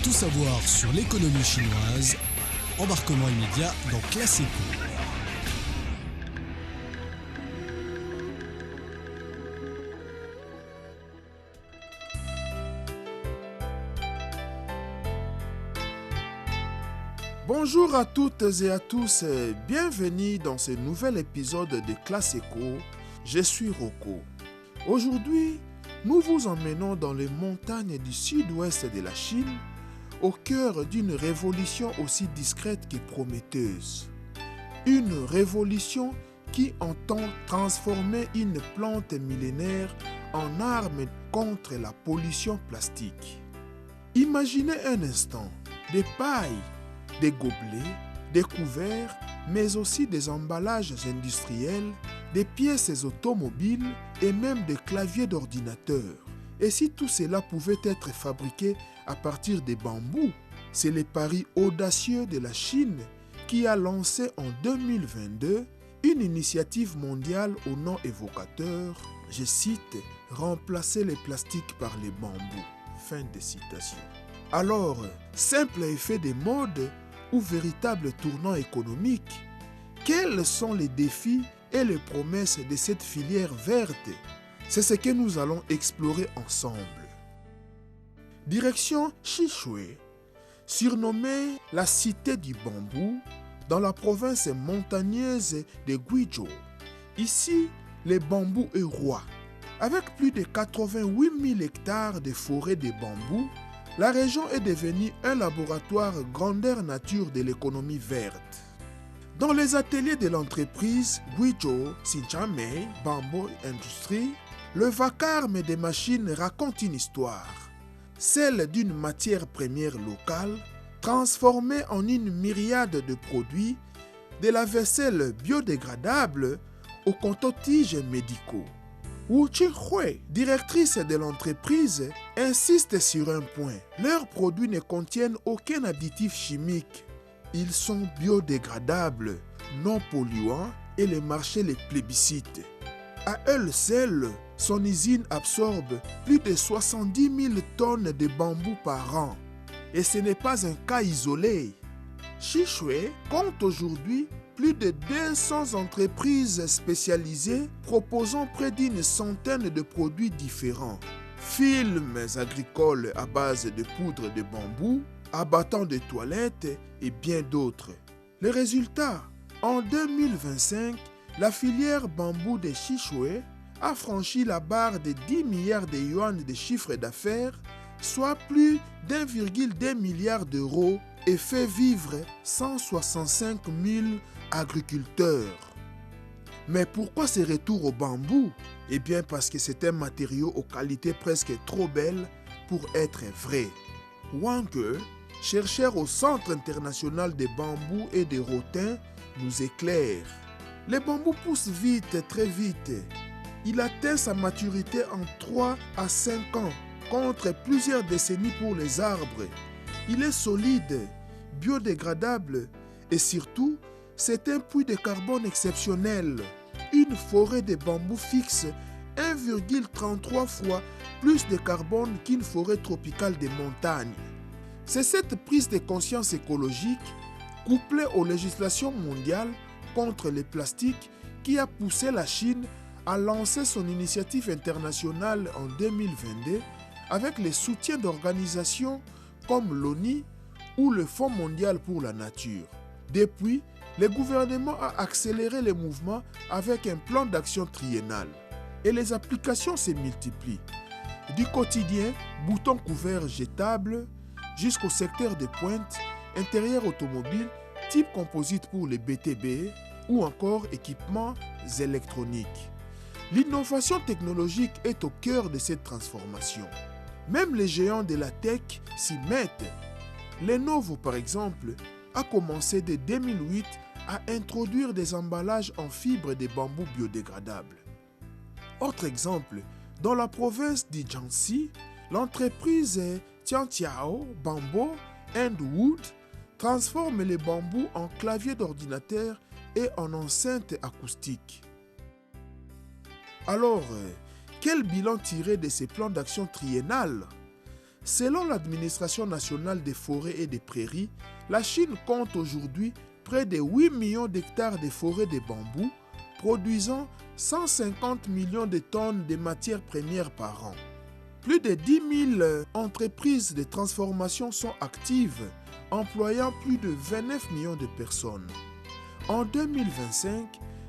Tout savoir sur l'économie chinoise, embarquement immédiat dans Classe Éco. Bonjour à toutes et à tous, bienvenue dans ce nouvel épisode de Classe Éco. Je suis Rocco. Aujourd'hui, nous vous emmenons dans les montagnes du sud-ouest de la Chine, au cœur d'une révolution aussi discrète que prometteuse. Une révolution qui entend transformer une plante millénaire en arme contre la pollution plastique. Imaginez un instant des pailles, des gobelets, des couverts, mais aussi des emballages industriels, des pièces automobiles et même des claviers d'ordinateur. Et si tout cela pouvait être fabriqué à partir des bambous, c'est le pari audacieux de la Chine qui a lancé en 2022 une initiative mondiale au nom évocateur, je cite, « Remplacer les plastiques par les bambous ». Fin de citation. Alors, simple effet de mode ou véritable tournant économique, quels sont les défis et les promesses de cette filière verte? C'est ce que nous allons explorer ensemble. Direction Xishui, surnommée la cité du bambou, dans la province montagneuse de Guizhou. Ici, le bambou est roi. Avec plus de 88 000 hectares de forêts de bambou, la région est devenue un laboratoire grandeur nature de l'économie verte. Dans les ateliers de l'entreprise Guizhou Xinjiang Bamboo Industry, le vacarme des machines raconte une histoire, celle d'une matière première locale transformée en une myriade de produits, de la vaisselle biodégradable aux coton-tiges médicaux. Wu Qinghui, directrice de l'entreprise, insiste sur un point. Leurs produits ne contiennent aucun additif chimique. Ils sont biodégradables, non polluants et le marché les plébiscite. À elle seule, son usine absorbe plus de 70 000 tonnes de bambou par an. Et ce n'est pas un cas isolé. Xishui compte aujourd'hui plus de 200 entreprises spécialisées proposant près d'une centaine de produits différents. Films agricoles à base de poudre de bambou, abattants de toilettes et bien d'autres. Les résultats, en 2025, la filière bambou de Xishui a franchi la barre de 10 milliards de yuan de chiffre d'affaires, soit plus d'1,2 milliard d'euros et fait vivre 165 000 agriculteurs. Mais pourquoi ce retour au bambou? Eh bien parce que c'est un matériau aux qualités presque trop belles pour être vrai. Wang Ge, chercheur au Centre international des bambous et des rotins, nous éclaire. Le bambou pousse vite, très vite. Il atteint sa maturité en 3 à 5 ans, contre plusieurs décennies pour les arbres. Il est solide, biodégradable et surtout, c'est un puits de carbone exceptionnel. Une forêt de bambou fixe 1,33 fois plus de carbone qu'une forêt tropicale de montagne. C'est cette prise de conscience écologique, couplée aux législations mondiales contre les plastiques, qui a poussé la Chine à lancer son initiative internationale en 2022 avec le soutien d'organisations comme l'ONU ou le Fonds mondial pour la nature. Depuis, le gouvernement a accéléré les mouvements avec un plan d'action triennal et les applications se multiplient. Du quotidien, boutons couverts jetables, jusqu'au secteur de pointe, intérieur automobile, type composite pour les BTB ou encore équipements électroniques. L'innovation technologique est au cœur de cette transformation. Même les géants de la tech s'y mettent. Lenovo, par exemple, a commencé dès 2008 à introduire des emballages en fibres de bambou biodégradables. Autre exemple, dans la province du Jiangxi, l'entreprise Tiantiao Bamboo and Wood transforme les bambous en claviers d'ordinateur et en enceintes acoustiques. Alors, quel bilan tirer de ces plans d'action triennal? Selon l'Administration nationale des forêts et des prairies, la Chine compte aujourd'hui près de 8 millions d'hectares de forêts de bambou, produisant 150 millions de tonnes de matières premières par an. Plus de 10 000 entreprises de transformation sont actives, employant plus de 29 millions de personnes. En 2025,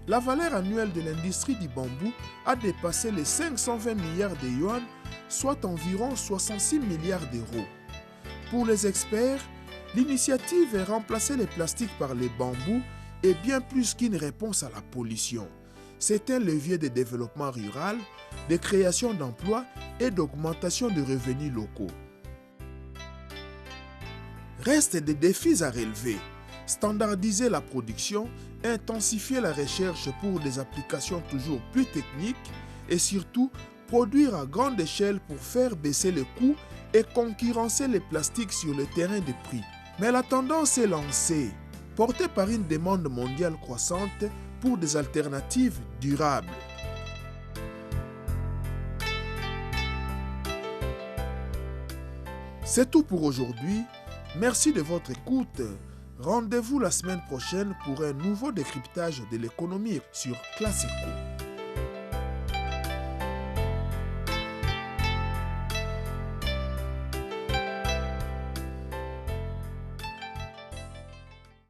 la valeur annuelle de l'industrie du bambou a dépassé les 520 milliards de yuan, soit environ 66 milliards d'euros. Pour les experts, l'initiative est remplacer les plastiques par les bambous est bien plus qu'une réponse à la pollution. C'est un levier de développement rural, de création d'emplois et d'augmentation de revenus locaux. Restent des défis à relever. Standardiser la production, intensifier la recherche pour des applications toujours plus techniques et surtout produire à grande échelle pour faire baisser les coûts et concurrencer les plastiques sur le terrain des prix. Mais la tendance est lancée, portée par une demande mondiale croissante pour des alternatives durables. C'est tout pour aujourd'hui. Merci de votre écoute. Rendez-vous la semaine prochaine pour un nouveau décryptage de l'économie sur Classico.